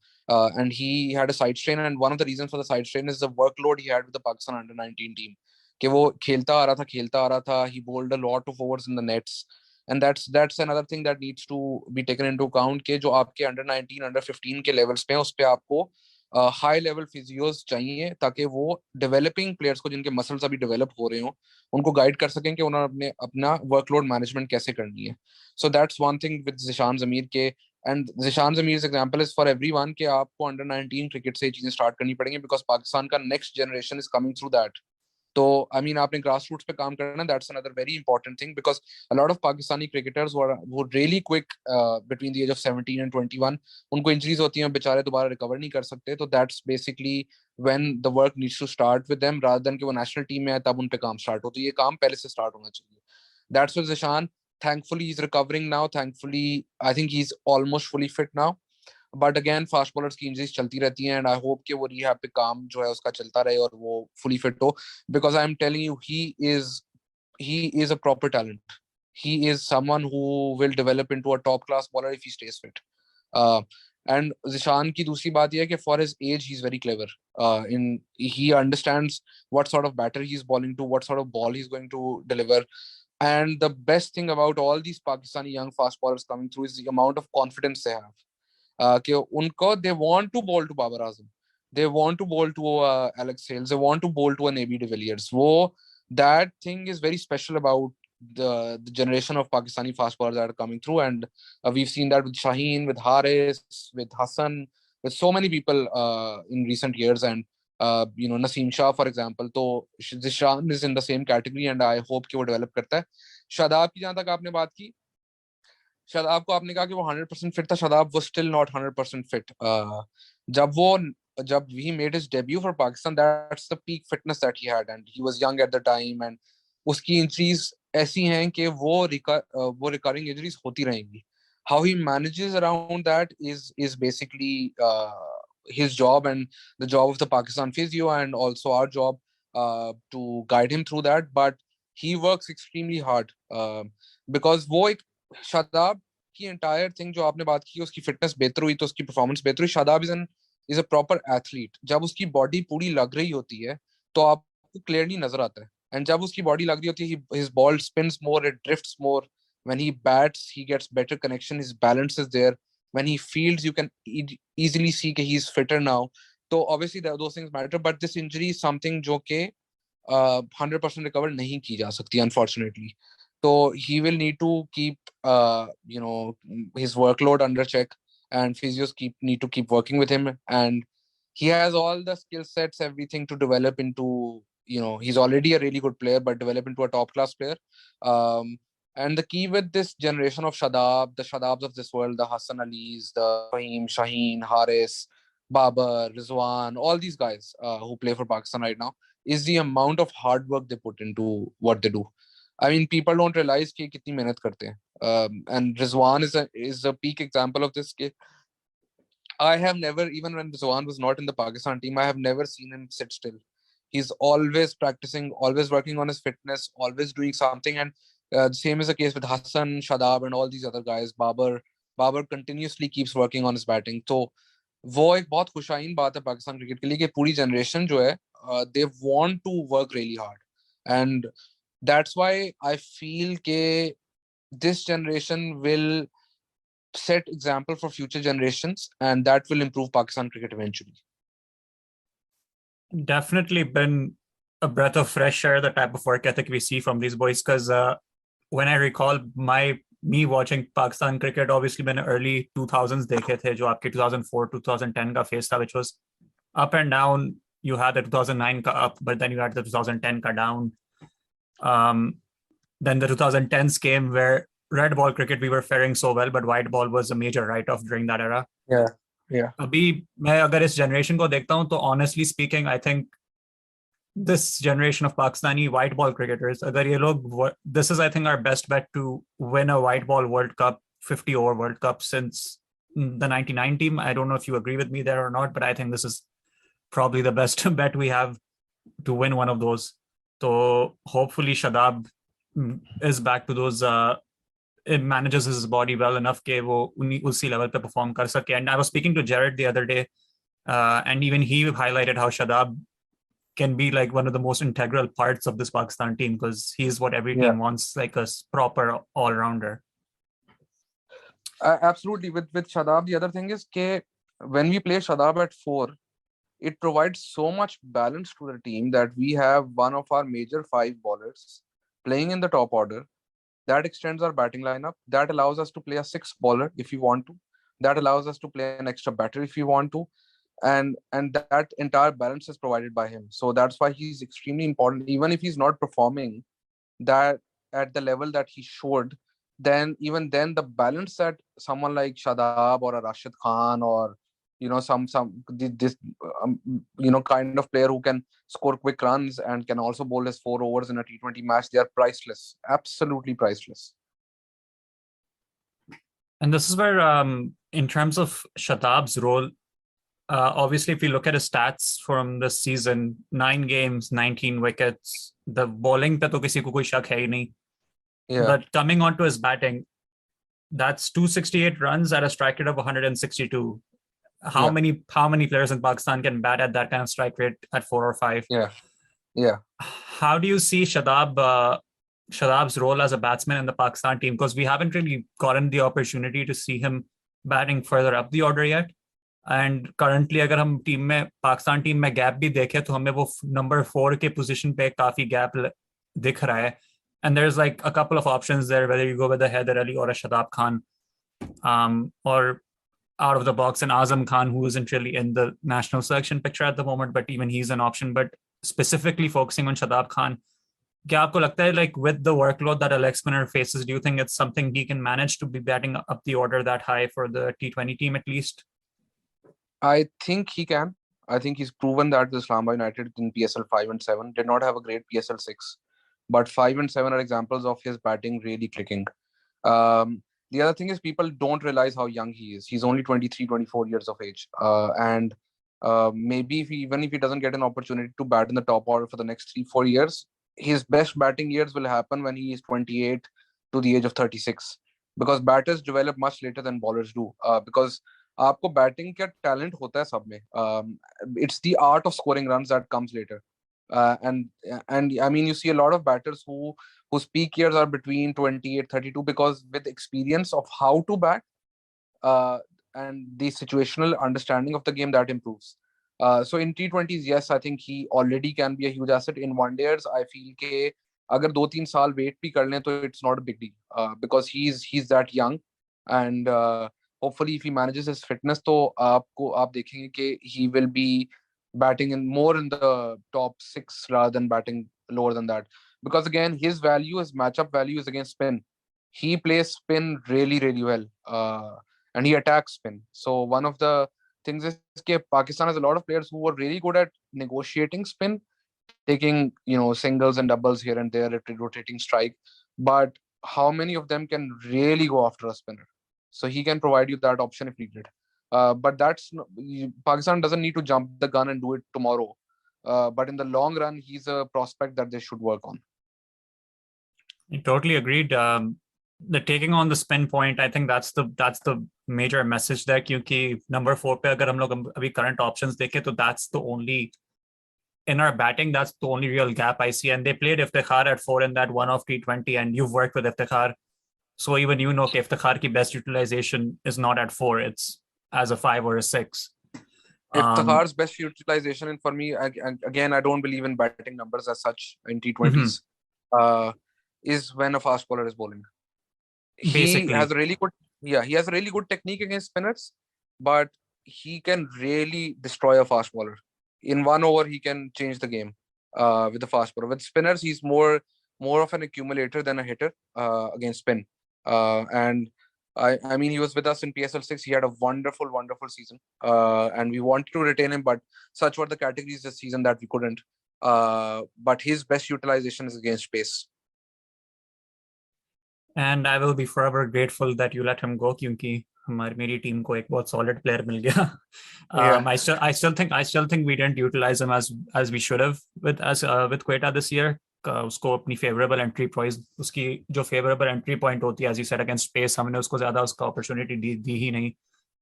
And he had a side strain, and one of the reasons for the side strain is the workload he had with the Pakistan under-19 team. कि वो खेलता आ रहा था. He bowled a lot of overs in the nets. And that's another thing that needs to be taken into account कि जो आपके under-19, under-15 के levels पे हैं उस पे आपको high level physios चाहिए ताकि वो developing players को जिनके muscles अभी develop हो रहे हो उनको guide कर सकें कि उन्होंने अपना workload management कैसे करनी है. So that's one thing with Zishan Zamir के, and Zishan Zamir's example is for everyone कि आपको under-19 cricket से चीजें start करनी पड़ेंगी because पाकिस्तान का next generation is coming through that. तो I mean आपने grassroots पे काम करना, that's another very important thing because a lot of Pakistani cricketers who really quick between the age of 17 and 21 उनको injuries होती हैं, बेचारे दोबारा recover नहीं कर सकते. तो that's basically when the work needs to start with them rather than कि वो national team में है तब उन पे काम start हो. तो ये काम पहले से start होना चाहिए. That's with Zishan. Thankfully he's recovering now. Thankfully I think he's almost fully fit now. But again fast bowlers की इंजरीज चलती रहती हैं, एंड आई होप कि वो रिहैब पे काम जो है उसका चलता रहे और वो फुली फिट हो, because I am telling you he is a proper talent. He is someone who will develop into a top class bowler if he stays fit. And Zishan की दूसरी बात यह है कि for his age he's very clever. He understands what sort of batter he's bowling to, what sort of ball he's going to deliver. And the best thing about all these Pakistani young fast bowlers coming through is the amount of confidence they have. कि उनको they want to bowl to Babar Azam, they want to bowl to Alex Hales, they want to bowl to an AB de Villiers. वो that thing is very special about the generation of Pakistani fast bowlers that are coming through, and we've seen that with Shaheen, with Haris, with Hassan, with so many people in recent years, and Naseem Shah for example. तो Zishan is in the same category, and I hope कि वो develop करता है. शादाब की जहां तक आपने बात की, शादाब को आपने कहा कि वो 100% फिट था. Shadab was still not 100% fit. जब he made his debut for Pakistan, that's the peak fitness that he had, and he was young at the time, and उसकी इंजरीज ऐसी हैं कि वो रिकरिंग इंजरीज होती रहेंगी. How he manages around that is basically his job and the job of the Pakistan physio, and also our job to guide him through that. But he works extremely hard because वो एक शादाब की entire thing जो आपने बात की, उसकी fitness बेहतर हुई तो उसकी परफॉर्मेंस बेहतर हुई. Shadab is a proper athlete. जब उसकी बॉडी पूरी लग रही होती है तो आपको क्लियरली नजर आता है. एंड जब उसकी बॉडी लग रही होती है, his ball spins more, it drifts more. When he bats, he gets better connection, his balance is there. When he fields, you can easily see that he's fitter now. So obviously those things matter, but this injury is something जो कि 100% recover नहीं की जा सकती, unfortunately. So he will need to keep his workload under check, and physios need to keep working with him, and he has all the skill sets, everything to develop into, he's already a really good player, but develop into a top class player. And the key with this generation of Shadab, the Shadabs of this world, the Hassan Alis, the Fahim, Shaheen, Haris, Babar, Rizwan, all these guys who play for Pakistan right now, is the amount of hard work they put into what they do. I mean, people don't realize कि कितनी मेहनत करते हैं. And Rizwan is a peak example of this. I have never, even when Rizwan was not in the Pakistan team, I have never seen him sit still. He's always practicing, always working on his fitness, always doing something. And the same is the case with Hassan, Shadab, and all these other guys. Babar continuously keeps working on his batting. So वो एक बहुत खुशाइन बात है Pakistan cricket के लिए कि पूरी generation जो है, they want to work really hard. And that's why I feel that this generation will set example for future generations, and that will improve Pakistan cricket eventually.
Definitely been a breath of fresh air, the type of work ethic we see from these boys. Because when I recall me watching Pakistan cricket, obviously मैंने early 2000s देखे थे, जो आपके 2004 2010 का phase था, which was up and down. You had the 2009 ka up, but then you had the 2010 ka down. Then the 2010s came where red ball cricket we were faring so well, but white ball was a major write-off during that era.
Yeah.
अभी मैं अगर इस generation को देखता हूँ तो honestly speaking, I think this generation of Pakistani white ball cricketers, अगर ये लोग, this is I think our best bet to win a white ball World Cup, 50 over World Cup since the 99 team. I don't know if you agree with me there or not, but I think this is probably the best bet we have to win one of those. So hopefully Shadab is back to those, it manages his body well enough कि वो उसी level पे perform कर सके. And I was speaking to Jared the other day, and even he highlighted how Shadab can be like one of the most integral parts of this Pakistan team, because he's what every team wants, like a proper all-rounder.
Absolutely. With Shadab, the other thing is that when we play Shadab at 4, it provides so much balance to the team that we have one of our major 5 bowlers playing in the top order. That extends our batting lineup. That allows us to play a 6th bowler if we want to. That allows us to play an extra batter if we want to. And that entire balance is provided by him. So that's why he's extremely important. Even if he's not performing that at the level that he should, then the balance that someone like Shadab or a Rashid Khan or this kind of player who can score quick runs and can also bowl his 4 overs in a T20 match, they are priceless, absolutely priceless.
And this is where, in terms of Shadab's role, obviously, if you look at his stats from this season, 9 games, 19 wickets, the bowling पे तो किसी को कोई शक है ही नहीं. But coming on to his batting, that's 268 runs at a strike rate of 162. How many players in Pakistan can bat at that kind of strike rate at 4 or 5?
Yeah.
How do you see Shadab Shadab's role as a batsman in the Pakistan team, because we haven't really gotten the opportunity to see him batting further up the order yet. And currently अगर हम team में Pakistan team में gap भी देखें तो हमें वो number 4 के पोजीशन पे काफी गैप दिख रहा है and there is like a couple of options there whether you go with Haidar Ali और Shadab Khan or out of the box and Azam Khan, who isn't really in the national selection picture at the moment, but even he's an option. But specifically focusing on Shadab Khan, क्या आपको लगता है like with the workload that a leg spinner faces, do you think it's something he can manage to be batting up the order that high for the T20 team at least?
I think he can. I think he's proven that the Islamabad United in PSL 5 and 7 did not have a great PSL 6, but 5 and 7 are examples of his batting really clicking. The other thing is people don't realize how young he is. He's only 23, 24 years of age. And maybe even if he doesn't get an opportunity to bat in the top order for the next 3-4 years, his best batting years will happen when he is 28 to the age of 36. Because batters develop much later than bowlers do. Because आपको batting का talent होता है सब में it's the art of scoring runs that comes later and I mean you see a lot of batters whose peak years are between 28-32 because with experience of how to bat and the situational understanding of the game that improves. So in T20s, yes, I think he already can be a huge asset. In one dayers I feel के अगर 2-3 साल wait भी कर लें तो it's not a big deal because he's that young and hopefully if he manages his fitness तो आप देखेंगे कि he will be batting more in the top 6 rather than batting lower than that, because again his matchup value is against spin. He plays spin really really well and he attacks spin. So one of the things is that Pakistan has a lot of players who are really good at negotiating spin, taking singles and doubles here and there at rotating strike, but how many of them can really go after a spinner? So he can provide you that option if needed. But Pakistan doesn't need to jump the gun and do it tomorrow. But in the long run, he's a prospect that they should work on.
I totally agreed. The taking on the spin point, I think that's the major message there. क्योंकि number 4 पे अगर हम लोग अभी current options देखें तो that's the only in our batting, that's the only real gap I see. And they played Iftikhar at 4 in that one-off T20, and you've worked with Iftikhar. So even Iftikhar ki best utilization is not at 4, it's as a 5 or a 6.
Iftikhar's best utilization, and for me, again, I don't believe in batting numbers as such in T20s, is when a fast bowler is bowling. He has a really good technique against spinners, but he can really destroy a fast bowler. In 1 over, he can change the game with the fast bowler. With spinners, he's more of an accumulator than a hitter against spin. And I mean, he was with us in PSL 6. He had a wonderful season, and we wanted to retain him, but such were the categories this season that we couldn't. But his best utilization is against pace.
And I will be forever grateful that you let him go, क्योंकि मेरी team को एक बहुत solid player मिल गया. I still think we didn't utilize him as we should have with Quetta this year. उसको अपनी favourable entry point, उसकी जो फेवरेबल एंट्री पॉइंट होती है as you said against space, हमने उसको ज्यादा उसका अपॉर्चुनिटी दी ही नहीं.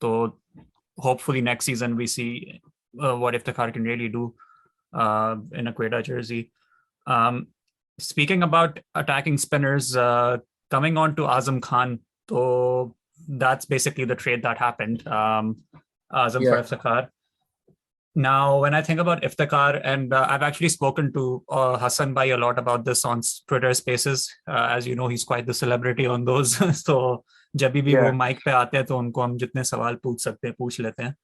तो hopefully next season we see what Iftikhar can really do in a Quetta jersey. Speaking about attacking spinners, coming on to Azam Khan, so that's basically the trade that happened. Azam for Iftikhar. Now, when I think about Iftikhar, and I've actually spoken to Hassan Bhai a lot about this on Twitter Spaces. As you know, he's quite the celebrity on those. So, जब भी वो mic पे आते हैं तो उनको हम जितने सवाल पूछ सकते हैं पूछ लेते हैं.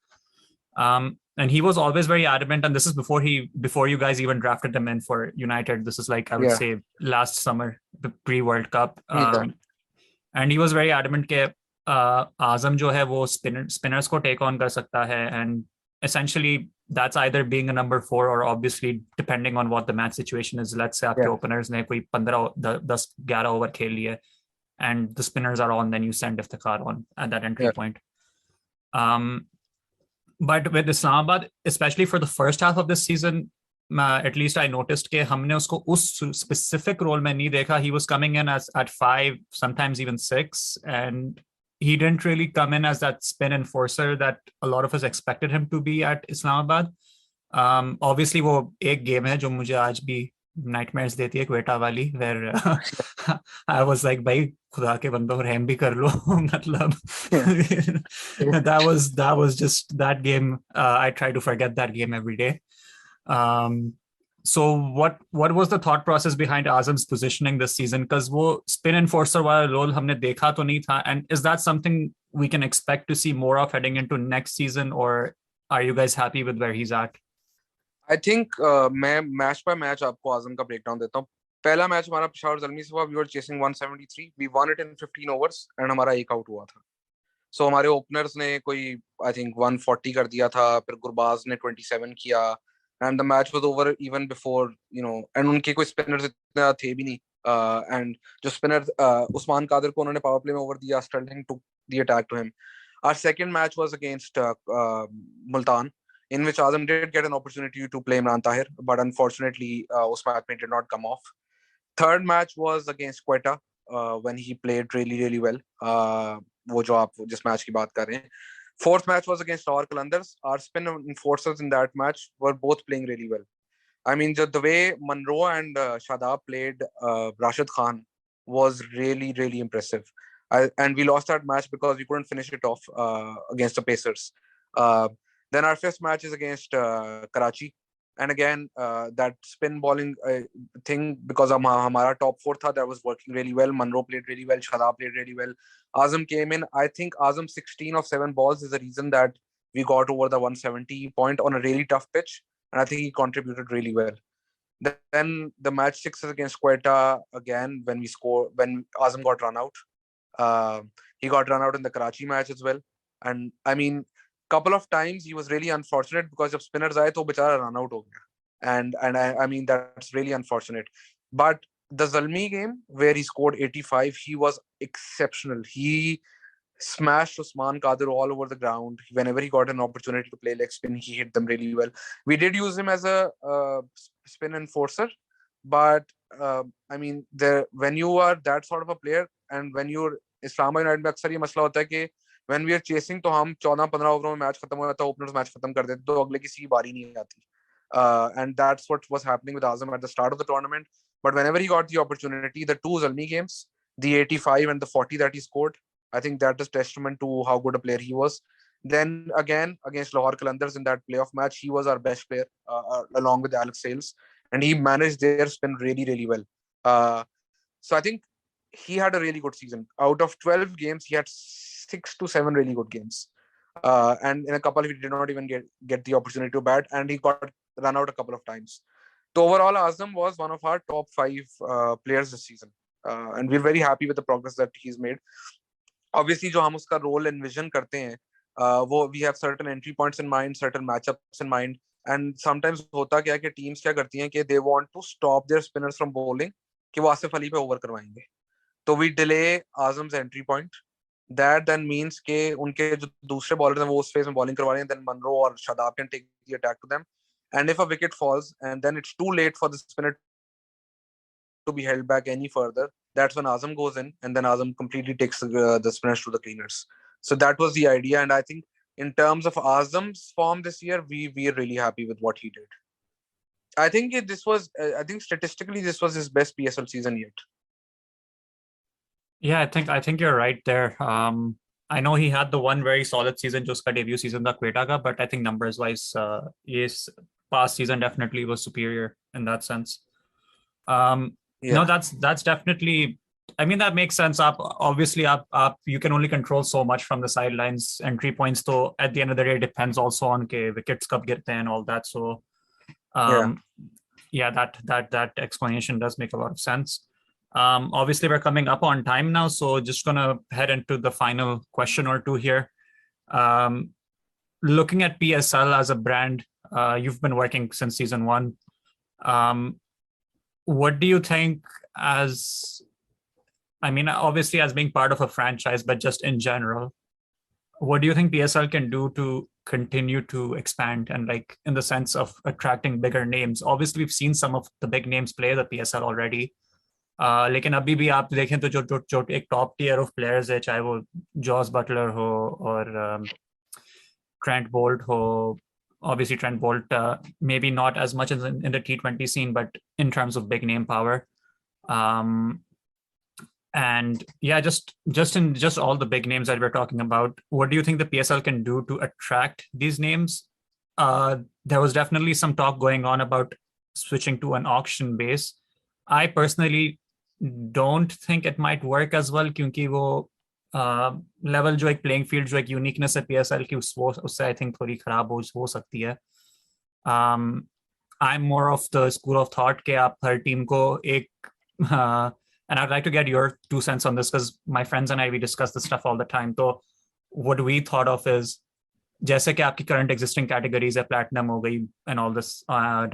And he was always very adamant, and this is before you guys even drafted him in for United. This is like I would say last summer, the pre-World Cup. And he was very adamant कि Azam जो है वो spinners को take on कर सकता है, and essentially that's either being a number 4 or obviously depending on what the match situation is. Let's say आपके openers ने कोई 15-10-11 over खेल लिए and the spinners are on, then you send Iftikhar on at that entry point. But with Islamabad, especially for the first half of this season, at least I noticed कि हमने उसको उस specific role में नहीं देखा. He was coming in at 5, sometimes even 6, and he didn't really come in as that spin enforcer that a lot of us expected him to be at Islamabad. Obviously वो एक game है जो मुझे आज भी nightmares देती है क्वेटा वाली, where I was like भाई खुदा के बंदो रहम भी कर लो मतलब that was just that game. I try to forget that game every day. Um, so what was the thought process behind Azam's positioning this season? Because वो spin enforcer वाला role हमने देखा तो नहीं था, and is that something we can expect to see more of heading into next season, or are you guys happy with where he's at?
I think मैं match by match आपको आजम का breakdown देता हूँ. पहला मैच हमारा पेशावर जलमी से हुआ. We were chasing 173. We won it in 15 overs and हमारा एक आउट हुआ था. सो हमारे ओपनर्स ने कोई आई थिंक 140 कर दिया था. फिर गुरबाज ने 27 किया and the match was over even before and उनके कोई स्पिनर्स इतना थे भी नहीं. एंड जो स्पिनर उस्मान कादिर को उन्होंने पावर प्ले में ओवर दिया. Stirling took the attack to him. Our second match was against Multan, in which Azam did get an opportunity to play Imran Tahir, but unfortunately, Usman Ahmed did not come off. Third match was against Quetta, when he played really, really well. वो जो आप जिस match की बात कर रहे हैं. Fourth match was against our Qalandars. Our spin enforcers in that match were both playing really well. I mean, the way Monroe and Shadab played Rashid Khan was really, really impressive. And we lost that match because we couldn't finish it off against the Pacers. Then our fifth match is against Karachi. And again, that spin bowling thing, because hamara top four tha, that was working really well. Monroe played really well. Shadab played really well. Azam came in. I think Azam 16 of 7 balls is the reason that we got over the 170 point on a really tough pitch. And I think he contributed really well. Then the match 6 is against Quetta again, when Azam got run out. He got run out in the Karachi match as well. And I mean, couple of times he was really unfortunate because जब spinners आए तो बेचारा run out हो गया. And I mean, that's really unfortunate. But the Zalmi game where he scored 85, he was exceptional. He smashed Usman Qadir all over the ground. Whenever he got an opportunity to play leg spin, he hit them really well. We did use him as a spin enforcer, but I mean, when you are that sort of a player and when you're Islamabad United में अक्सर ये मसला होता है कि when we are chasing तो हम 14-15 ओवरों में मैच खत्म हो जाता है, ओपनर्स मैच खत्म कर देते तो अगले किसी की बारी नहीं आती. And that's what was happening with Azam at the start of the tournament. But whenever he got the opportunity, the two Zalmi games, the 85 and the 40 that he scored, I think that is testament to how good a player he was. Then again against Lahore Qalandars in that playoff match, he was our best player along with Alex Sales, and he managed their spin really, really well. So I think he had a really good season. Out of 12 games, he had 6 to 7 really good games. And in a couple, he did not even get the opportunity to bat, and he got run out a couple of times. So overall, Azam was one of our top 5 players this season. And we're very happy with the progress that he's made. Obviously, जो हम उसका role envision करते हैं, we have certain entry points in mind, certain matchups in mind. And sometimes होता क्या है कि teams क्या करती हैं कि they want to stop their spinners from bowling, कि वो आसिफ अली पे over करवाएंगे. तो we delay Azam's entry point. That then means कि उनके जो दूसरे bowlers हैं वो उस phase में bowling करवा रहे हैं, then Monroe or Shadab can take the attack to them. And if a wicket falls and then it's too late for the spinner to be held back any further, that's when Azam goes in, and then Azam completely takes the spinners to the cleaners. So that was the idea, and I think in terms of Azam's form this year, we are really happy with what he did. I think I think statistically this was his best PSL season yet.
Yeah, I think you're right there. I know he had the one very solid season, just उसका debut season था क्वेटा का, but I think numbers wise, yes, past season definitely was superior in that sense.
Yeah.
No, that's definitely. I mean, that makes sense. Obviously, you can only control so much from the sidelines. Entry points, though, at the end of the day, depends also on के wickets कब गिरते हैं and all that. So, yeah, that explanation does make a lot of sense. Obviously, we're coming up on time now, so just gonna head into the final question or two here. Looking at PSL as a brand, you've been working since season 1. What do you think I mean, obviously as being part of a franchise, but just in general, what do you think PSL can do to continue to expand and like in the sense of attracting bigger names? Obviously, we've seen some of the big names play the PSL already. लेकिन अभी भी आप देखें तो जो एक top tier of players है, चाहे वो जॉस बटलर हो और ट्रेंट बोल्ट हो obviously Trent Bolt, maybe not as much as in the T20 scene, but in terms of big name power. And yeah, just all the big names that we're talking about, what do you think the PSL can do to attract these names? There was definitely some talk going on about switching to an auction base. I personally don't think it might work as well, क्योंकि वो level जो एक playing field जो एक uniqueness है PSL की उससे I think थोड़ी खराब हो सकती है. I am more of the school of thought कि आप हर टीम को एक and I'd like to get your 2 cents on this because my friends and I, we discuss this stuff all the time. So what we thought of is, जैसे कि आपकी current existing categories है, platinum हो गई and all this,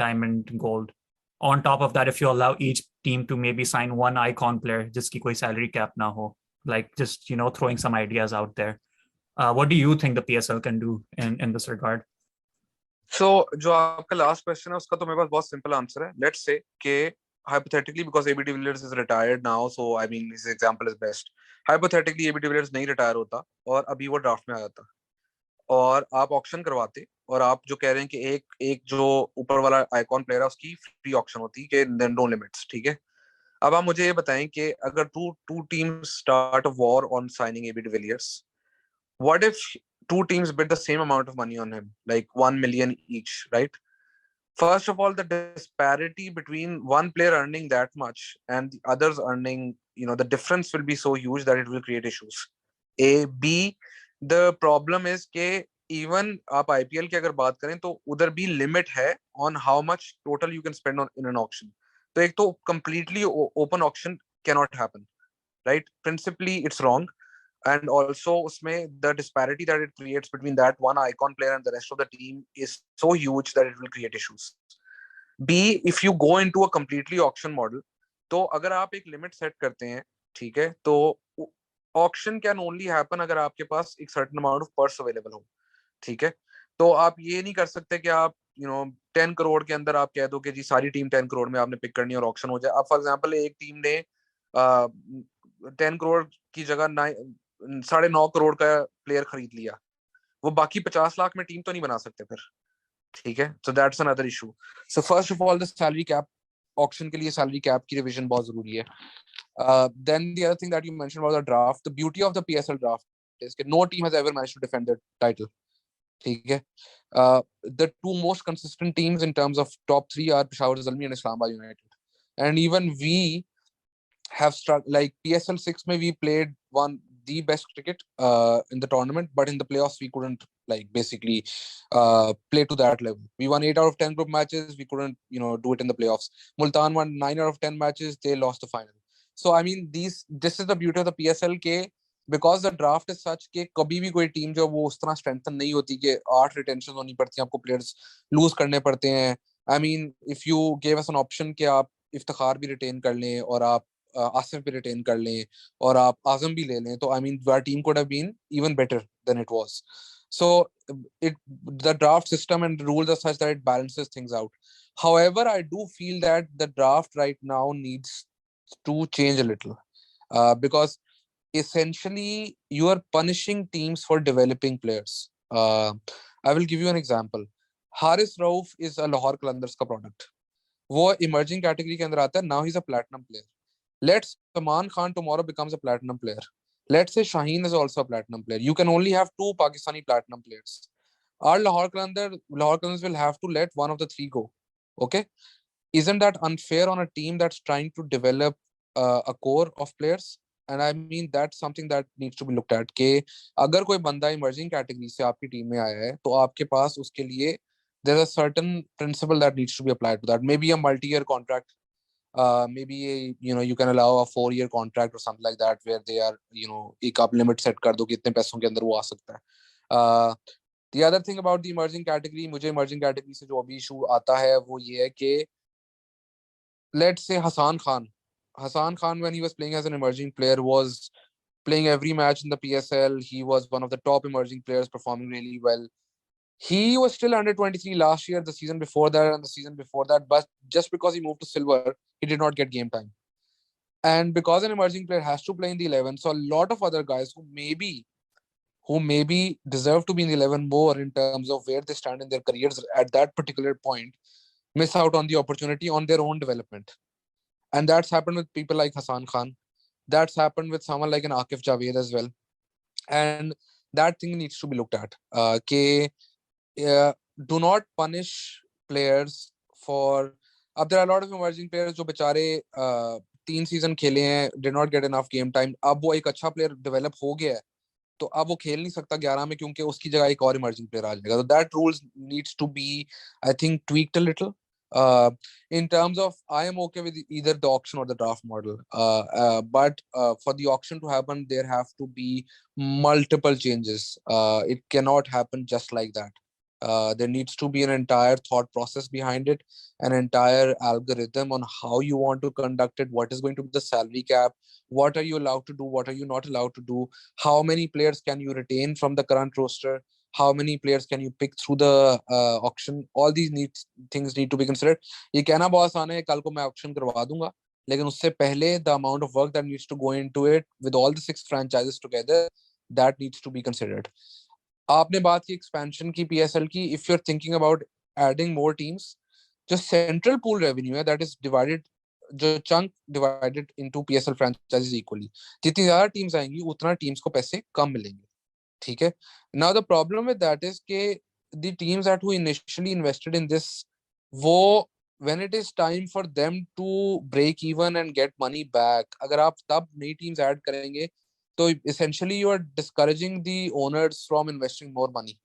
diamond, gold. On top of that, if you allow each team to maybe sign one icon player जिसकी कोई salary cap ना हो, like just, throwing some ideas out there. What do you think the PSL can do in this regard?
So जो आपका last question है उसका तो मेरे पास बहुत simple answer है. Let's say कि hypothetically, because AB de Villiers is retired now, so I mean his example is best. Hypothetically AB de Villiers नहीं retire होता और अभी वो draft में आ जाता और आप ऑक्शन करवाते और आप जो कह रहे हैं कि एक जो ऊपर वाला आइकॉन प्लेयर है उसकी फ्री ऑक्शन होती है कि नो लिमिट्स, ठीक है. अब आप मुझे ये बताएं कि अगर two teams start a war on signing AB de Villiers, what if two teams bid the same amount of money on him, like 1 million each, right? First of all, the disparity between one player earning that much and the others earning, the difference will be so huge that it will create issues. B, the problem is कि even आप IPL की अगर बात करें तो उधर भी limit है on how much total you can spend on in an auction. तो एक तो completely open auction cannot happen, right? Principally, it's wrong. And also usme the disparity that it creates between that one icon player and the rest of the team is so huge that it will create issues. B, if you go into a completely auction model, तो अगर आप एक limit set करते हैं, ठीक है, तो auction can only happen अगर आपके पास एक certain amount of purse available हो, ठीक है. तो आप ये नहीं कर सकते कि आप 10 करोड़ के अंदर आप कह दो कि जी सारी टीम 10 करोड़ में आपने पिक करनी और ऑक्शन हो जाए. अब फॉर एग्जांपल एक टीम ने 10 करोड़ की जगह 9.5 करोड़ का प्लेयर खरीद लिया, वो बाकी 50 लाख में टीम तो नहीं बना सकते फिर, ठीक है. So that's another issue. So first of all the salary cap, auction के लिए सैलरी कैप की रिवीजन बहुत जरूरी है. Then the other thing that you mentioned about the draft, the beauty of the PSL draft is कि no team has ever managed to defend the title, ठीक है. The two most consistent teams in terms of top 3 are Peshawar Zalmi and Islamabad United, and even we have struck, like PSL 6 mein we played the best cricket in the tournament, but in the playoffs we couldn't basically play to that level. We won 8 out of 10 group matches, we couldn't do it in the playoffs. Multan won 9 out of 10 matches, they lost the final. So I mean this is the beauty of the PSL के because the draft is such कि कभी भी कोई team जो वो उस तरह strengthen नहीं होती कि 8 रिटेंशन होनी पड़ती है, आपको प्लेयर्स लूज करने पड़ते हैं. I mean if you gave us an option कि आप इफ्तिखार भी रिटेन कर लें और आप आसिफ भी रिटेन कर लें और आप आजम भी ले लें, तो I mean our team could have been even better than it was. So the draft system and rules are such that it balances things out. However, I do feel that the draft right now needs to change a little because essentially you are punishing teams for developing players. I will give you an example. Haris Rauf is a Lahore Qalandars का product. वो emerging category के अंदर आता है. Now he's a platinum player. Let's Salman Khan tomorrow becomes a platinum player. Let's say Shaheen is also a platinum player. You can only have 2 Pakistani platinum players. Our Lahore Qalandars will have to let one of the 3 go. Okay? Isn't that unfair on a team that's trying to develop a core of players? And I mean that's something that needs to be looked at. कि अगर कोई बंदा emerging category से आपकी team में आया है, तो आपके पास उसके लिए there's a certain principle that needs to be applied to that. Maybe a multi-year contract. Maybe you can allow a 4-year contract or something like that where they are एक आप limit set कर दो कि इतने पैसों के अंदर वो आ सकता है. The other thing about the emerging category, मुझे emerging category से जो अभी issue आता है वो ये है कि let's say Hassan Khan when he was playing as an emerging player was playing every match in the PSL. He was one of the top emerging players, performing really well. He was still under 23 last year, the season before that, and the season before that. But just because he moved to silver, he did not get game time. And because an emerging player has to play in the 11, so a lot of other guys who maybe deserve to be in the 11 more in terms of where they stand in their careers at that particular point, miss out on the opportunity on their own development. And that's happened with people like Hassan Khan. That's happened with someone like an Akif Javed as well. And that thing needs to be looked at. Do not punish players for. There are a lot of emerging players जो बेचारे 3 season खेले हैं, did not get enough game time. अब वो एक अच्छा player develop हो गया है, तो अब वो खेल नहीं सकता 11 में क्योंकि उसकी जगह एक और emerging player आ जाएगा. So that rules needs to be, I think, tweaked a little. In terms of, I am okay with either the auction or the draft model. But for the auction to happen, there have to be multiple changes. It cannot happen just like that. There needs to be an entire thought process behind it, an entire algorithm on how you want to conduct it, what is going to be the salary cap, what are you allowed to do, what are you not allowed to do, how many players can you retain from the current roster, how many players can you pick through the auction. All these things need to be considered. ये कहना बहुत आसान है, कल को मैं auction करवा दूंगा, लेकिन उससे पहले the amount of work that needs to go into it with all the 6 franchises together, that needs to be considered. आपने बात की expansion की PSL की. If you're thinking about adding more teams, जो central pool revenue है, that is divided, जो chunk divided into PSL franchises equally. जितनी ज़्यादा teams आएंगी उतना teams को पैसे कम मिलेंगे. ठीक है. Now the problem with that is कि the teams that who initially invested in this, वो when it is time for them to break even and get money back, अगर आप तब नई teams add करेंगे, so essentially you are discouraging the owners from investing more money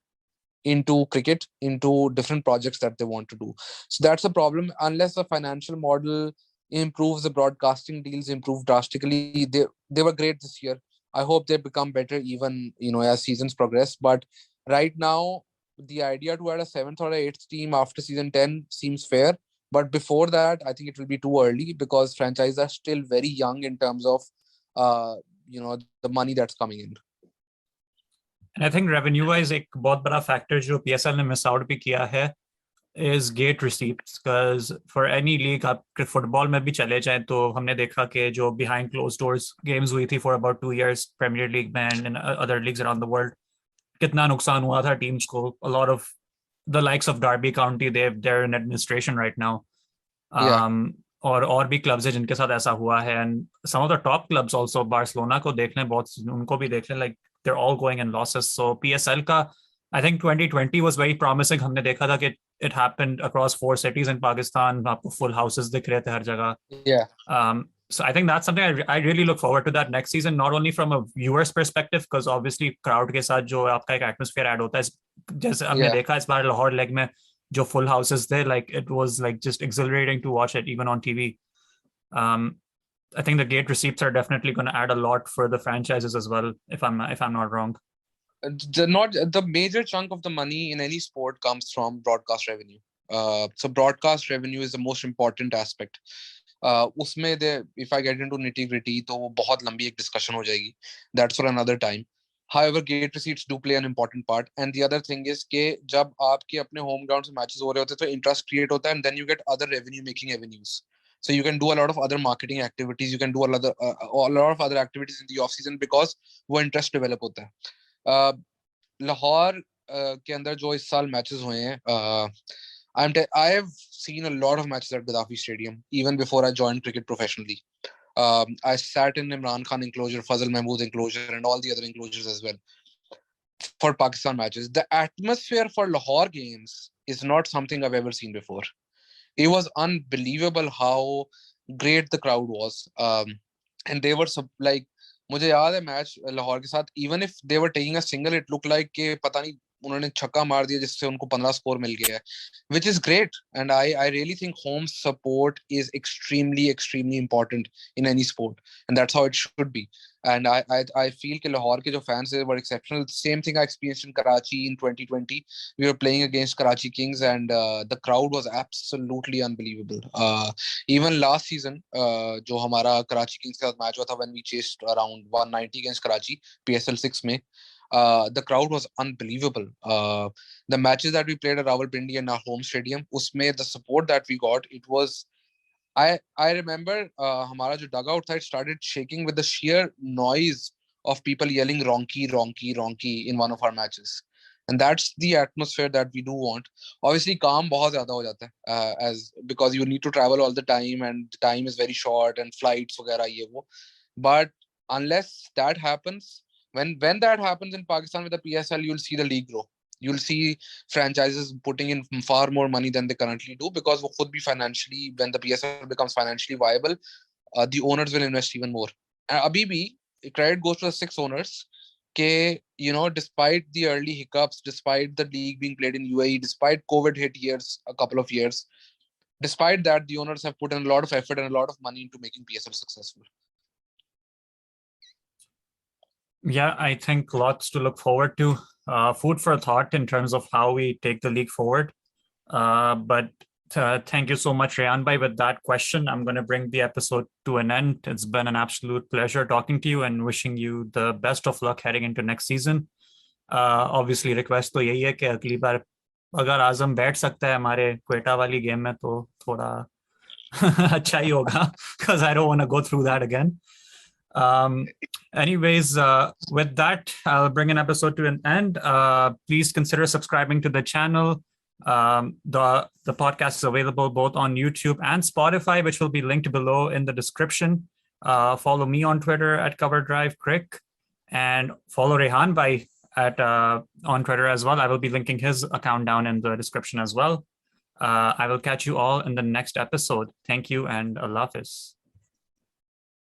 into cricket, into different projects that they want to do. So that's a problem. Unless the financial model improves, the broadcasting deals improve drastically. They were great this year. I hope they become better even as seasons progress. But right now, the idea to add a 7th or 8th team after season 10 seems fair. But before that, I think it will be too early because franchises are still very young in terms of the money that's coming in.
And I think revenue wise एक बहुत बड़ा factor जो PSL ने miss out भी किया है is gate receipts, because for any league, आप football में भी चले जाएं तो हमने देखा कि जो behind closed doors games हुई थी for about 2 years Premier League में and in other leagues around the world, कितना नुकसान हुआ था teams को. A lot of the likes of Derby County, they're in administration right now. और भी क्लब्स है जिनके साथ ऐसा हुआ है, and some of the top clubs also, Barcelona को देख लें, बहुत उनको भी देख लें, like they're all going in losses. So PSL का I think 2020 was very promising. हमने देखा था कि it happened across 4 cities in Pakistan. आपको full houses दिख रहे थे हर जगह. So I think that's something I really look forward to that next season, not only from a viewer's perspective, because obviously crowd के साथ जो आपका एक atmosphere add होता है, जैसे हमने देखा इस बार लाहौर लेग में जो full houses थे, like it was like just exhilarating to watch it even on TV. I think the gate receipts are definitely going to add a lot for the franchises as well, if I'm not wrong.
The major chunk of the money in any sport comes from broadcast revenue. So broadcast revenue is the most important aspect. उसमें if I get into nitty gritty, तो वो बहुत लंबी एक discussion हो जाएगी. That's for another time. However, gate receipts do play an important part. And the other thing is कि जब आपके अपने home ground से matches हो रहे होते हैं तो interest create होता है, and then you get other revenue making avenues. So you can do a lot of other marketing activities. You can do a lot of other activities in the off season because वो interest develop होता है. लाहौर के अंदर जो इस साल matches हुए हैं, I have seen a lot of matches at Gaddafi Stadium even before I joined cricket professionally. I sat in Imran Khan enclosure, Fazal Mahmood enclosure, and all the other enclosures as well for Pakistan matches. The atmosphere for Lahore games is not something I've ever seen before. It was unbelievable how great the crowd was. And they were like, मुझे याद है match Lahore के साथ, even if they were taking a single, it looked like कि पता नहीं उन्होंने छक्का मार दिया जिससे उनको 15 स्कोर मिल गया है, which is great. And I really think home support is extremely important in any sport, and that's how it should be. And I feel कि लाहौर के जो fans were exceptional. Same thing I experienced in Karachi in 2020. We were playing against Karachi Kings, and the crowd was absolutely unbelievable. Even last season, जो हमारा Karachi Kings के साथ match हुआ था, when we chased around 190 against Karachi PSL 6 में, the crowd was unbelievable. The matches that we played at Rawalpindi and our home stadium, usme the support that we got, it was, I remember हमारा जो dugout था, it started shaking with the sheer noise of people yelling "Ronky, Ronky, Ronky" in one of our matches. And that's the atmosphere that we do want. Obviously, calm बहुत ज़्यादा हो जाता है, as because you need to travel all the time and the time is very short and flights वगैरह ये वो. But unless that happens, when that happens in Pakistan with the PSL, you'll see the league grow. You'll see franchises putting in far more money than they currently do, because वो खुद भी financially, when the PSL becomes financially viable, the owners will invest even more. And abhi bhi, credit goes to the 6 owners. Despite the early hiccups, despite the league being played in UAE, despite COVID hit years, a couple of years, despite that, the owners have put in a lot of effort and a lot of money into making PSL successful.
Yeah, I think lots to look forward to. Food for thought in terms of how we take the league forward. But thank you so much, Rehan bhai. With that question, I'm going to bring the episode to an end. It's been an absolute pleasure talking to you and wishing you the best of luck heading into next season. Obviously, request तो यही है कि अगली बार अगर आजम बैठ सकता है हमारे क्वेटा वाली गेम में तो थोड़ा अच्छा ही होगा, because I don't want to go through that again. Anyways, with that, I'll bring an episode to an end. Please consider subscribing to the channel. The podcast is available both on YouTube and Spotify, which will be linked below in the description. Follow me on Twitter at CoverDriveCrick, and follow Rehan bhai at on Twitter as well. I will be linking his account down in the description as well. I will catch you all in the next episode. Thank you and Allah Hafiz.